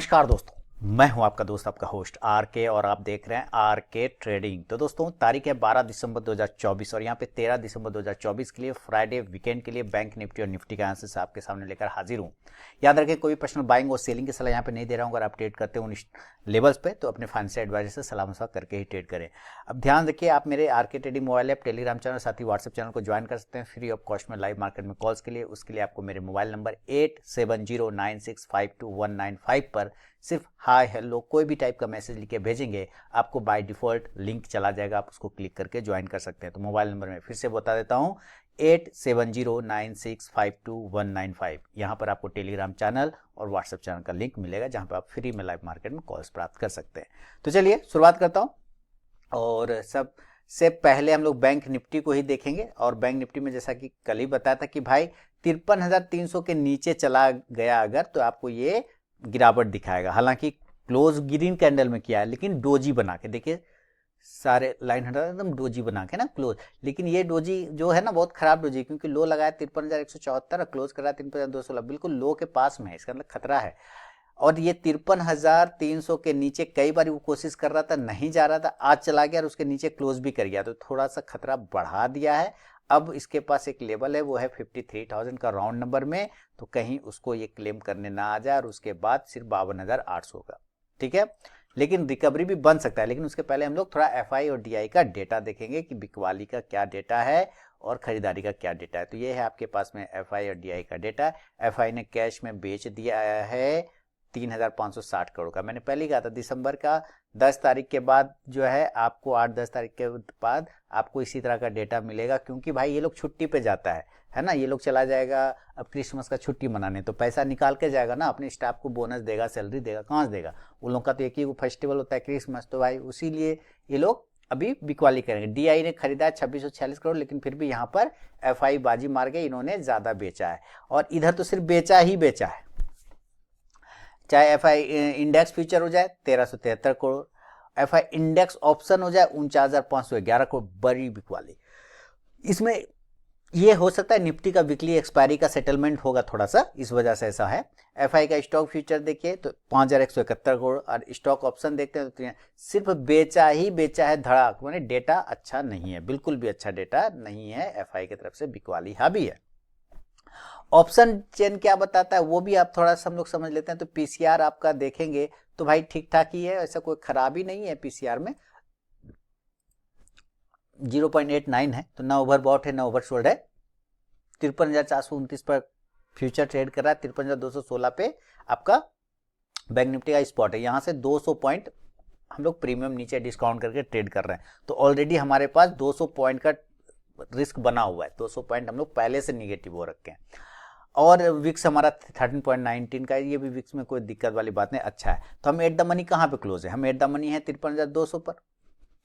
नमस्कार दोस्तों, मैं हूं आपका दोस्त, आपका होस्ट आर के, और आप देख रहे हैं आर के ट्रेडिंग। तो दोस्तों तारीख है 12 दिसंबर 2024 और यहाँ पे 13 दिसंबर 2024 के लिए फ्राइडे वीकेंड के लिए बैंक निफ्टी और निफ्टी का आंसर आपके सामने लेकर हाजिर हूँ। याद रखें, कोई पर्सनल बाइंग और सेलिंग की सलाह यहाँ पे नहीं दे रहा हूँ। अगर आप ट्रेड करते हो उन लेवल्स पे तो अपने फाइनेंशियल एडवाइजर से सलाह मशवरा करके ही ट्रेड करें। अब ध्यान रखिए, आप मेरे आर के trading mobile app, Telegram channel, साथ ही व्हाट्सएप चैनल को ज्वाइन कर सकते हैं फ्री ऑफ कॉस्ट में लाइव मार्केट में कॉल्स के लिए। उसके लिए आपको मेरे मोबाइल नंबर 8709652195 पर सिर्फ हाय हेलो कोई भी टाइप का मैसेज लिख के भेजेंगे, आपको बाय डिफॉल्ट लिंक चला जाएगा, आप उसको क्लिक करके ज्वाइन कर सकते हैं। तो मोबाइल नंबर मैं फिर से बता देता हूँ, 8709652195। यहाँ पर आपको टेलीग्राम चैनल और व्हाट्सएप चैनल का लिंक मिलेगा, जहाँ पर आप फ्री में लाइव मार्केट में कॉल्स प्राप्त कर सकते हैं। तो चलिए शुरुआत करता हूँ, और सबसे पहले हम लोग बैंक निफ्टी को ही देखेंगे। और बैंक निफ्टी में जैसा कि कल ही बताया था कि भाई 53,300 के नीचे चला गया अगर, तो आपको ये गिरावट दिखाएगा। हालांकि क्लोज ग्रीन कैंडल में किया है, लेकिन डोजी बना के देखिए, सारे लाइन हटा एकदम डोजी बना के ना क्लोज। लेकिन ये डोजी जो है ना बहुत खराब डोजी, क्योंकि लो लगाया 53,174 और क्लोज करा 53,216, बिल्कुल लो के पास में है, इसका मतलब खतरा है। और ये 53,300 के नीचे कई बार वो कोशिश कर रहा था, नहीं जा रहा था, आज चला गया और उसके नीचे क्लोज भी कर गया, तो थोड़ा सा खतरा बढ़ा दिया है। अब इसके पास एक लेवल है, वो है 53,000 का राउंड नंबर में, तो कहीं उसको ये क्लेम करने ना आ जाए और उसके बाद सिर्फ 52,800 का, ठीक है। लेकिन रिकवरी भी बन सकता है, लेकिन उसके पहले हम लोग थोड़ा एफआई और डीआई का डेटा देखेंगे कि बिकवाली का क्या डेटा है और खरीदारी का क्या डेटा है। तो ये है आपके पास में एफआई और डीआई का डेटा। एफआई ने कैश में बेच दिया है 3,560 करोड़ का। मैंने पहले ही कहा था दिसंबर का 10 तारीख के बाद जो है आपको 8-10 तारीख के बाद आपको इसी तरह का डेटा मिलेगा, क्योंकि भाई ये लोग छुट्टी पे जाता है ना, ये लोग चला जाएगा अब क्रिसमस का छुट्टी मनाने, तो पैसा निकाल के जाएगा ना, अपने स्टाफ को बोनस देगा, सैलरी देगा, कहाँ से देगा। उन लोग का तो एक ही फेस्टिवल होता है क्रिसमस, तो भाई उसी लिए ये लोग अभी बिकवाली करेंगे। डीआई ने खरीदा 2646 करोड़, लेकिन फिर भी यहाँ पर एफआई बाजी मार गए, इन्होंने ज्यादा बेचा है। और इधर तो सिर्फ बेचा ही बेचा है, चाहे एफआई इंडेक्स फ्यूचर हो जाए 1373 करोड़, एफआई इंडेक्स ऑप्शन हो जाए 49,511 करोड़, बड़ी बिकवाली। इसमें ये हो सकता है निफ्टी का वीकली एक्सपायरी का सेटलमेंट होगा थोड़ा सा, इस वजह से ऐसा है। एफआई का स्टॉक फ्यूचर देखिए तो 5,171 करोड़, और स्टॉक ऑप्शन देखते हैं तो सिर्फ बेचा ही बेचा है धड़ाक, माने डेटा अच्छा नहीं है, बिल्कुल भी अच्छा डेटा नहीं है एफआई की तरफ से, बिकवाली हावी है। ऑप्शन चेन क्या बताता है वो भी आप थोड़ा सा हम लोग समझ लेते हैं। तो पीसीआर आपका देखेंगे तो भाई ठीक ठाक ही है, ऐसा कोई खराबी नहीं है पीसीआर में, 0.89 है, तो ना ओवरबॉट है ना ओवरसोल्ड है। 53,429 पर फ्यूचर ट्रेड कर रहा है, 53,216 पे आपका बैंक निफ्टी का स्पॉट है। यहाँ से 200 पॉइंट हम लोग प्रीमियम नीचे डिस्काउंट करके ट्रेड कर रहे हैं, तो ऑलरेडी हमारे पास 200 पॉइंट का रिस्क बना हुआ है, 200 पॉइंट हम लोग पहले से निगेटिव हो रखे हैं। और विक्स हमारा 13.19 का है, ये भी विक्स में कोई दिक्कत वाली बात नहीं, अच्छा है। तो हम एट द मनी कहाँ पे क्लोज है, हम एट द मनी है 53,200 पर,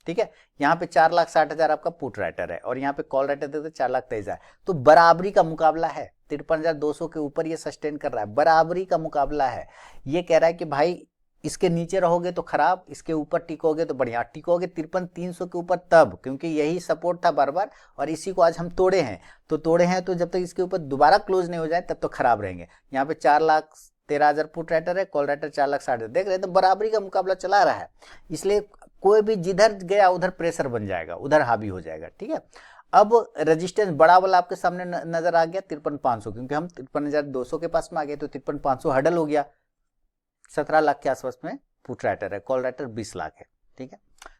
ठीक है। यहाँ पे 4,60,000 आपका पुट राइटर है, और यहाँ पे कॉल राइटर देते 4,23,000, तो बराबरी का मुकाबला है। 53,200 के ऊपर ये सस्टेन कर रहा है, बराबरी का मुकाबला है। ये कह रहा है कि भाई इसके नीचे रहोगे तो खराब, इसके ऊपर टिकोगे तो बढ़िया। टिकोगे 53,300 के ऊपर तब, क्योंकि यही सपोर्ट था बार बार, और इसी को आज हम तोड़े हैं। तो जब तक इसके ऊपर दोबारा क्लोज नहीं हो जाए तब तो खराब रहेंगे। यहाँ पे 4,13,000 पुट राइटर है, कॉल राइटर 4,60,000, देख रहे हैं, तो बराबरी का मुकाबला चला रहा है। इसलिए कोई भी जिधर गया उधर प्रेशर बन जाएगा, उधर हावी हो जाएगा, ठीक है। अब रेजिस्टेंस बड़ा वाला आपके सामने नजर आ गया 53,500, क्योंकि हम 53,200 के पास में आ गए, तो 53,500 हडल हो गया। 17 लाख के आसपास में पुट राइटर है, कॉल राइटर 20 लाख है, ठीक है।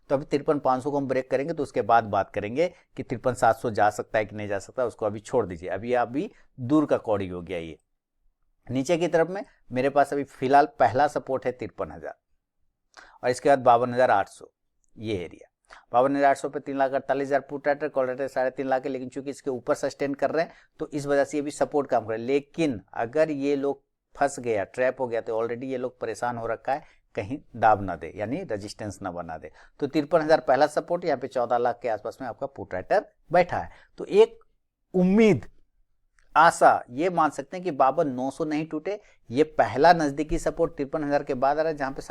तो अभी 53,500 को हम ब्रेक करेंगे, तो उसके बाद बात करेंगे कि 53,700 जा सकता है कि नहीं जा सकता, उसको अभी छोड़ दीजिए, अभी दूर का कौड़ी हो गया ये। नीचे की तरफ में मेरे पास अभी फिलहाल पहला सपोर्ट है 53,000, और इसके बाद 52,800, ये एरिया 52,800 पे 3,48,000 put writer, call writer 3.5 lakh है, लेकिन चूंकि इसके ऊपर सस्टेन कर रहे हैं तो इस वजह से ये भी सपोर्ट काम कर रहे हैं। लेकिन अगर ये लोग फंस गया, ट्रैप हो गया, तो ऑलरेडी ये लोग परेशान हो रखा है, कहीं दाब ना दे, यानी रेजिस्टेंस ना बना दे। तो 53,000 पहला सपोर्ट, यहाँ पे 14 लाख के आसपास में आपका पुट राइटर बैठा है। तो एक उम्मीद, आशा ये मान सकते हैं कि 52,900 नहीं टूटे। ये पहला नजदीकी सपोर्ट 53,000 के बाद आ रहा है, जहां पे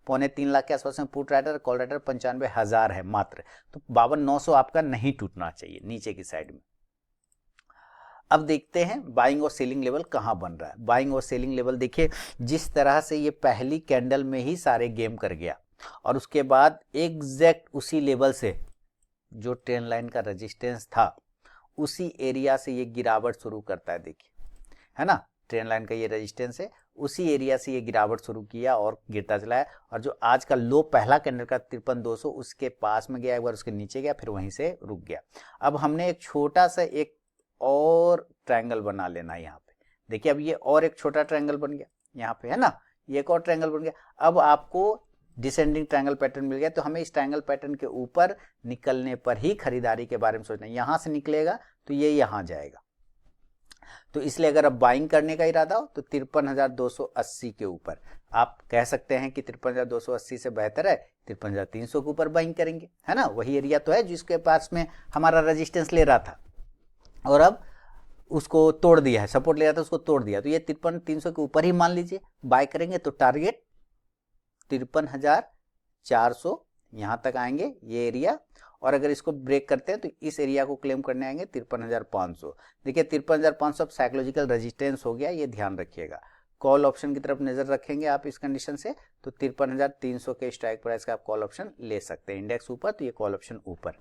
3.25 लाख के आसपास में पुट राइटर, कॉल राइटर 95,000 है मात्र। तो 52,900 आपका नहीं टूटना चाहिए नीचे की साइड में। अब देखते हैं बाइंग और सेलिंग लेवल कहाँ बन रहा है। बाइंग और सेलिंग लेवल देखिए, जिस तरह से ये पहली कैंडल में ही सारे गेम कर गया और उसके बाद एग्जैक्ट उसी लेवल से जो ट्रेंड लाइन का रेजिस्टेंस था उसी एरिया से ये गिरावट शुरू करता है, देखिए, है ना, ट्रेंड लाइन का ये रेजिस्टेंस है, उसी एरिया से ये गिरावट शुरू किया और गिरता चला है। और जो आज का लो पहला कैंडल का 53,200 उसके पास में गया, एक बार उसके नीचे गया, फिर वहीं से रुक गया। अब हमने एक छोटा सा एक और ट्रायंगल बना लेना है यहाँ पे, देखिए अब ये और एक छोटा ट्रायंगल बन गया यहाँ पे, है ना, ये एक और ट्रायंगल बन गया। अब आपको डिसेंडिंग ट्रायंगल पैटर्न मिल गया, तो हमें इस ट्रायंगल पैटर्न के ऊपर निकलने पर ही खरीदारी के बारे में सोचना है। यहाँ से निकलेगा तो ये यहाँ जाएगा, तो इसलिए अगर अब बाइंग करने का इरादा हो तो 53,280 के ऊपर आप कह सकते हैं कि 53,280 से बेहतर है 53,300 के ऊपर बाइंग करेंगे, है ना, वही एरिया तो है जिसके पास में हमारा रेजिस्टेंस ले रहा था और अब उसको तोड़ दिया है, सपोर्ट ले रहा था उसको तोड़ दिया, तो ये 53,300 के ऊपर ही मान लीजिए बाय करेंगे। तो टारगेट 53,400 यहाँ तक आएंगे ये एरिया, और अगर इसको ब्रेक करते हैं तो इस एरिया को क्लेम करने आएंगे 53,500। देखिए 53,500 अब साइकोलॉजिकल रेजिस्टेंस हो गया, ये ध्यान रखिएगा। कॉल ऑप्शन की तरफ नजर रखेंगे आप इस कंडीशन से, तो 53,300 के स्ट्राइक प्राइस का आप कॉल ऑप्शन ले सकते हैं। इंडेक्स ऊपर तो ये कॉल ऑप्शन ऊपर।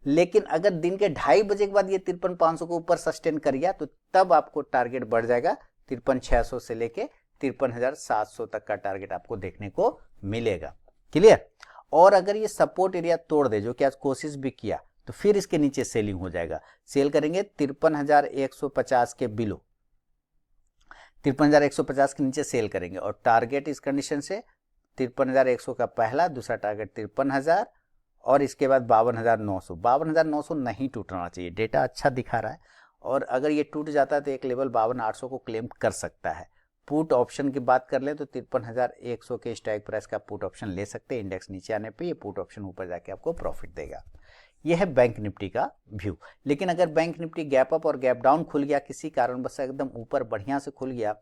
लेकिन अगर दिन के 2:30 बजे के बाद ये 53,500 को ऊपर सस्टेन कर गया तो तब आपको टारगेट बढ़ जाएगा 53,600 से लेके 53,700 तक का टारगेट आपको देखने को मिलेगा। क्लियर? और अगर ये सपोर्ट एरिया तोड़ दे, जो कि आज कोशिश भी किया, तो फिर इसके नीचे सेलिंग हो जाएगा। सेल करेंगे 53,150 के बिलो, 53,150 के नीचे सेल करेंगे और टारगेट इस कंडीशन से 53,100 का पहला, दूसरा टारगेट 53,000 और इसके बाद 52,900। 52,900 नहीं टूटना चाहिए, डेटा अच्छा दिखा रहा है, और अगर ये टूट जाता है तो एक लेवल 52,800 को क्लेम कर सकता है। पुट ऑप्शन की बात कर लें तो 53,100 के स्ट्राइक प्राइस का पुट ऑप्शन ले सकते हैं। इंडेक्स नीचे आने पे ये पुट ऑप्शन ऊपर जाके आपको प्रॉफिट देगा। यह है बैंक निफ्टी का व्यू। लेकिन अगर बैंक निफ्टी गैप अप और गैप डाउन खुल गया, किसी कारणवश एकदम ऊपर बढ़िया से खुल गया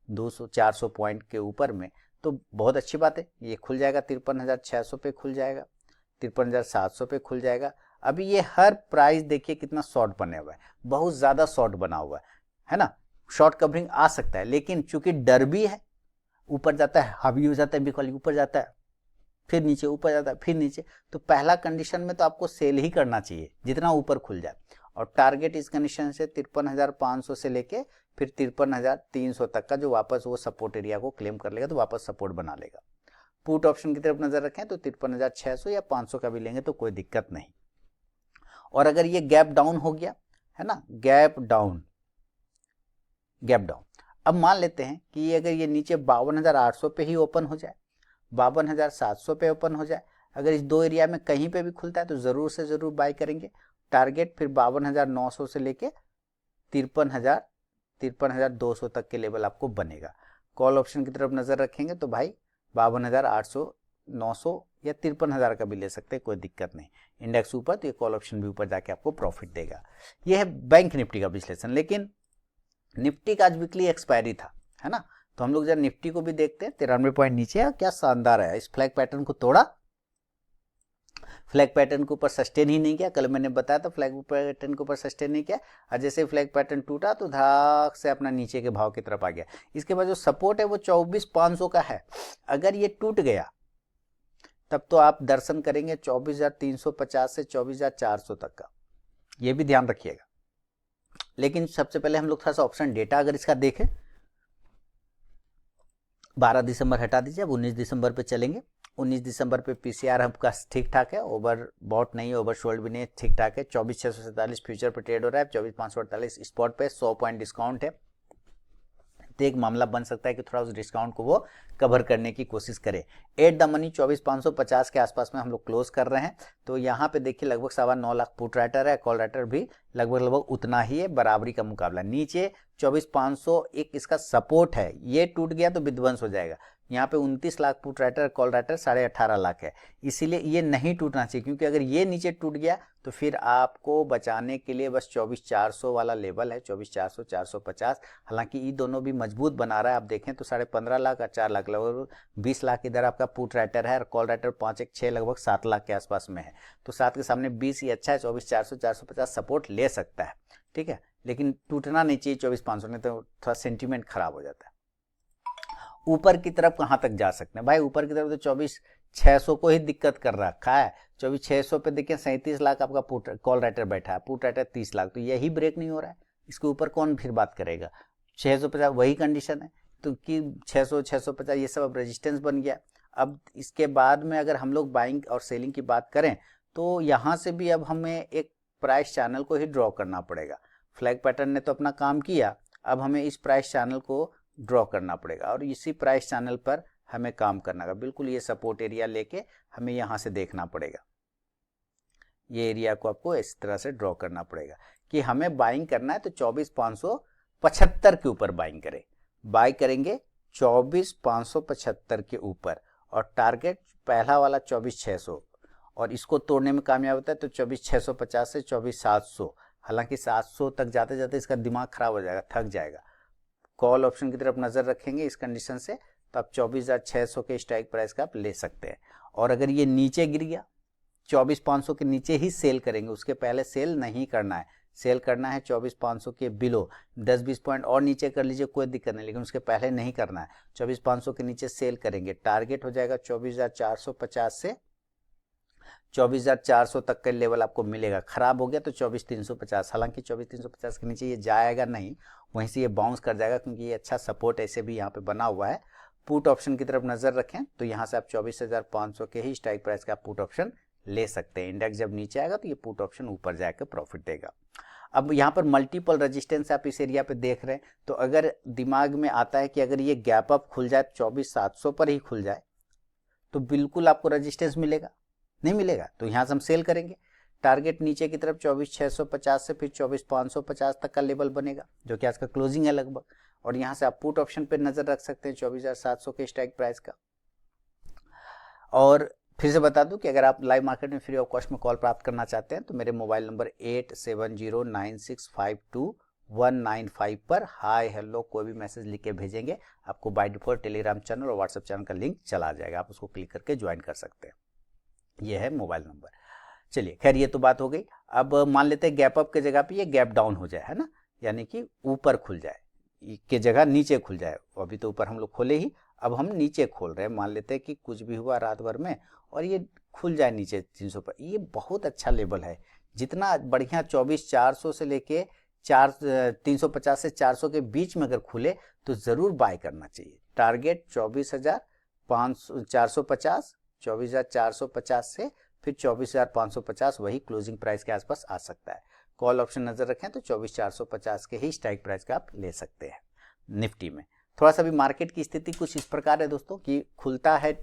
200-400 पॉइंट के ऊपर में, तो बहुत अच्छी बात है, ये खुल जाएगा 53,600 पे खुल जाएगा, 53,700 पे खुल जाएगा। अभी ये हर प्राइस देखिए कितना शॉर्ट बने हुआ है, बहुत ज्यादा शॉर्ट बना हुआ है ना, शॉर्ट कवरिंग आ सकता है, लेकिन चूंकि डर भी है, ऊपर जाता है हावी हो जाता है, बिकॉल ऊपर जाता है फिर नीचे, ऊपर जाता है फिर नीचे, तो पहला कंडीशन में तो आपको सेल ही करना चाहिए जितना ऊपर खुल जाए। और टारगेट इस कंडीशन से 53,500 से लेके फिर 53,300 तक का जो वापस वो सपोर्ट एरिया को क्लेम कर लेगा तो वापस सपोर्ट बना लेगा। पुट ऑप्शन की तरफ नजर रखें तो 53,600 या 500 का भी लेंगे तो कोई दिक्कत नहीं। और अगर ये गैप डाउन हो गया है ना, गैप डाउन, अब मान लेते हैं कि अगर ये नीचे 52,800 पे ही ओपन हो जाए, 52,700 पे ओपन हो जाए, अगर इस दो एरिया में कहीं पे भी खुलता है तो जरूर से जरूर बाय करेंगे। टारगेट फिर 52,900 से लेके 53,200 तक के लेवल आपको बनेगा। कॉल ऑप्शन की तरफ नजर रखेंगे तो भाई 52,800, 900 या 53,000 का भी ले सकते हैं, कोई दिक्कत नहीं। इंडेक्स ऊपर तो ये कॉल ऑप्शन भी ऊपर जाके आपको प्रॉफिट देगा। यह है बैंक निफ्टी का विश्लेषण। लेकिन निफ्टी का आज वीकली एक्सपायरी था, है ना, तो हम लोग जरा निफ्टी को भी देखते हैं। 93 पॉइंट नीचे है, क्या शानदार है, इस फ्लैग पैटर्न को तोड़ा, फ्लैग पैटर्न के ऊपर सस्टेन ही नहीं किया। कल मैंने बताया था फ्लैग पैटर्न के ऊपर सस्टेन नहीं किया, और जैसे फ्लैग पैटर्न टूटा तो धाक से अपना नीचे के भाव की तरफ आ गया। इसके बाद जो सपोर्ट है वो 24,500 का है, अगर ये टूट गया तब तो आप दर्शन करेंगे 24,350 से 24,400 तक का, ये भी ध्यान रखिएगा। लेकिन सबसे पहले हम लोग थोड़ा सा ऑप्शन डेटा अगर इसका देखें, 12 दिसंबर हटा दीजिए, अब 19 दिसंबर पे चलेंगे। 19 दिसंबर पे पीसीआर आपका ठीक ठाक है, ओवर बॉट नहीं है, ओवर शोल्ड भी नहीं है, ठीक ठाक है। 24,647 फ्यूचर पे ट्रेड हो रहा है, 24,548 स्पॉट पे 100 पॉइंट डिस्काउंट है, तो एक मामला बन सकता है कि थोड़ा उस डिस्काउंट को वो कवर करने की कोशिश करे। एट द मनी 24,550 के आसपास में हम लोग क्लोज कर रहे हैं, तो यहाँ पे देखिए लगभग 9.25 लाख पुट राइटर है, कॉल राइटर भी लगभग उतना ही है, बराबरी का मुकाबला। नीचे 24,500 एक इसका सपोर्ट है, ये टूट गया तो विध्वंस हो जाएगा। यहाँ पे 29 lakh put writer, call writer 18.5 lakh है, इसीलिए ये नहीं टूटना चाहिए, क्योंकि अगर ये नीचे टूट गया तो फिर आपको बचाने के लिए बस 24,400 वाला लेवल है, 24,400, 450। हालांकि ये दोनों भी मजबूत बना रहा है, आप देखें तो 15.5 लाख और 4 लाख, लगभग 20 लाख इधर आपका पुट राइटर है, और कॉल राइटर 5-1-6 लगभग 7 लाख के आसपास में है, तो 7 के सामने 20 ही अच्छा है। 24,400, 450 सपोर्ट ले सकता है, ठीक है। लेकिन टूटना नहीं चाहिए 24,500, नहीं तो थोड़ा सेंटीमेंट खराब हो जाता है। ऊपर की तरफ कहाँ तक जा सकते हैं भाई, ऊपर की तरफ तो 24,600 को ही दिक्कत कर रखा है। 24,600 पे देखिए 37 लाख आपका पुट कॉल राइटर बैठा है, पुट राइटर 30 लाख, तो यही ब्रेक नहीं हो रहा है, इसके ऊपर कौन फिर बात करेगा। 650 वही कंडीशन है, तो कि 600 650 ये सब अब रेजिस्टेंस बन गया। अब इसके बाद में अगर हम लोग बाइंग और सेलिंग की बात करें तो यहाँ से भी अब हमें एक प्राइस चैनल को ही ड्रॉ करना पड़ेगा। फ्लैग पैटर्न ने तो अपना काम किया, अब हमें इस प्राइस चैनल को ड्रॉ करना पड़ेगा और इसी प्राइस चैनल पर हमें काम करना है। बिल्कुल ये सपोर्ट एरिया लेके हमें यहाँ से देखना पड़ेगा, ये एरिया को आपको इस तरह से ड्रॉ करना पड़ेगा कि हमें बाइंग करना है तो 24,575 के ऊपर बाइंग करें, बाई करेंगे 24,575 के ऊपर, और टारगेट पहला वाला 24,600, और इसको तोड़ने में कामयाब होता है तो 24,650 से 24,700। हालांकि 700 तक जाते जाते इसका दिमाग खराब हो जाएगा, थक जाएगा। कॉल ऑप्शन की तरफ नजर रखेंगे इस कंडीशन से तो आप 24,600 के स्ट्राइक प्राइस का आप ले सकते हैं। और अगर ये नीचे गिर गया 24,500 के नीचे ही सेल करेंगे, उसके पहले सेल नहीं करना है, सेल करना है 24,500 के बिलो। 10-20 पॉइंट और नीचे कर लीजिए कोई दिक्कत नहीं, लेकिन उसके पहले नहीं करना है। 24,500 के नीचे सेल करेंगे, टारगेट हो जाएगा 24,450 से 24,400 तक का लेवल आपको मिलेगा। खराब हो गया तो 24,350, हालांकि 24,350 के नीचे ये जाएगा नहीं, वहीं से ये बाउंस कर जाएगा क्योंकि ये अच्छा सपोर्ट ऐसे भी यहाँ पे बना हुआ है। पुट ऑप्शन की तरफ नजर रखें तो यहाँ से आप 24,500 के ही स्ट्राइक प्राइस का पुट ऑप्शन ले सकते हैं। इंडेक्स जब नीचे आएगा तो ये पुट ऑप्शन ऊपर जाकर प्रॉफिट देगा। अब यहाँ पर मल्टीपल रेजिस्टेंस आप इस एरिया पे देख रहे हैं, तो अगर दिमाग में आता है कि अगर ये गैप अप खुल जाए 24,700 पर ही खुल जाए तो बिल्कुल आपको रेजिस्टेंस मिलेगा, नहीं मिलेगा तो यहाँ से हम सेल करेंगे। टारगेट नीचे की तरफ 24,650 से फिर 24,550 तक का लेवल बनेगा, जो कि आज का क्लोजिंग है लगभग, और यहाँ से आप पुट ऑप्शन पे नजर रख सकते हैं 24,700 के स्ट्राइक प्राइस का। और फिर से बता दूं कि अगर आप लाइव मार्केट में फ्री ऑफ कॉस्ट में कॉल प्राप्त करना चाहते हैं तो मेरे मोबाइल नंबर 8709652195 पर हाय हेलो कोई भी मैसेज लिख के भेजेंगे, आपको बाय डिफॉल्ट टेलीग्राम चैनल और व्हाट्सएप चैनल का लिंक चला जाएगा, आप उसको क्लिक करके ज्वाइन कर सकते हैं। ये है मोबाइल नंबर। चलिए खैर ये तो बात हो गई। अब मान लेते हैं गैप अप के जगह पे ये गैप डाउन हो जाए, है ना, यानी कि ऊपर खुल जाए के जगह नीचे खुल जाए। अभी तो ऊपर हम लोग खोले ही, अब हम नीचे खोल रहे हैं। मान लेते हैं कि कुछ भी हुआ रात भर में और ये खुल जाए नीचे 300 पर, ये बहुत अच्छा लेवल है। जितना बढ़िया 24,400 से लेके 350 से 400 के बीच में अगर खुले तो जरूर बाय करना चाहिए। टारगेट 24,450, 24,450 से फिर 24,550, वही क्लोजिंग प्राइस के आसपास आ सकता है। कॉल ऑप्शन नजर रखें तो 24,450 के ही स्ट्राइक प्राइस का आप ले सकते हैं। निफ्टी में थोड़ा सा भी मार्केट की स्थिति कुछ इस प्रकार है दोस्तों कि खुलता है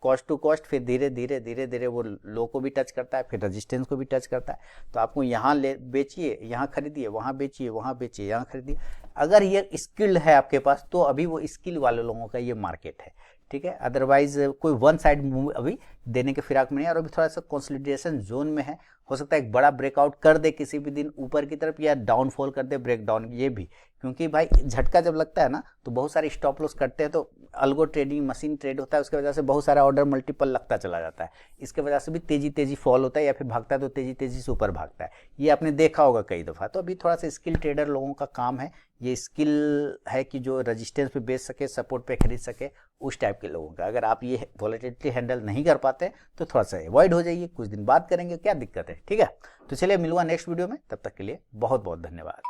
कॉस्ट टू कॉस्ट, फिर धीरे धीरे वो लो को भी टच करता है, फिर रेजिस्टेंस को भी टच करता है। तो आपको यहाँ ले बेचिए, यहाँ खरीदिए, वहाँ बेचिए, वहाँ बेचिए, यहाँ खरीदिए। अगर ये स्किल्ड है आपके पास तो अभी वो स्किल वाले लोगों का ये मार्केट है, ठीक है। अदरवाइज कोई वन साइड मूव अभी देने के फिराक में नहीं है और अभी थोड़ा सा कंसोलिडेशन जोन में है। हो सकता है एक बड़ा ब्रेकआउट कर दे किसी भी दिन ऊपर की तरफ या डाउनफॉल कर दे, ब्रेकडाउन, ये भी, क्योंकि भाई झटका जब लगता है ना तो बहुत सारे स्टॉप लॉस करते हैं, तो अल्गो ट्रेडिंग मशीन ट्रेड होता है, उसकी वजह से बहुत सारा ऑर्डर मल्टीपल लगता चला जाता है। इसके वजह से भी तेजी फॉल होता है या फिर भागता है तो तेजी से ऊपर भागता है। ये आपने देखा होगा कई दफ़ा। तो अभी थोड़ा सा स्किल ट्रेडर लोगों का काम है, ये स्किल है कि जो रेजिस्टेंस पे बेच सके, सपोर्ट पे खरीद सके, उस टाइप के लोगों का। अगर आप ये वॉलेटिलिटी हैंडल नहीं कर पाते तो थोड़ा सा अवॉइड हो जाइए, कुछ दिन बाद करेंगे, क्या दिक्कत है, ठीक है। तो चलिए मिलूंगा नेक्स्ट वीडियो में, तब तक के लिए बहुत बहुत धन्यवाद।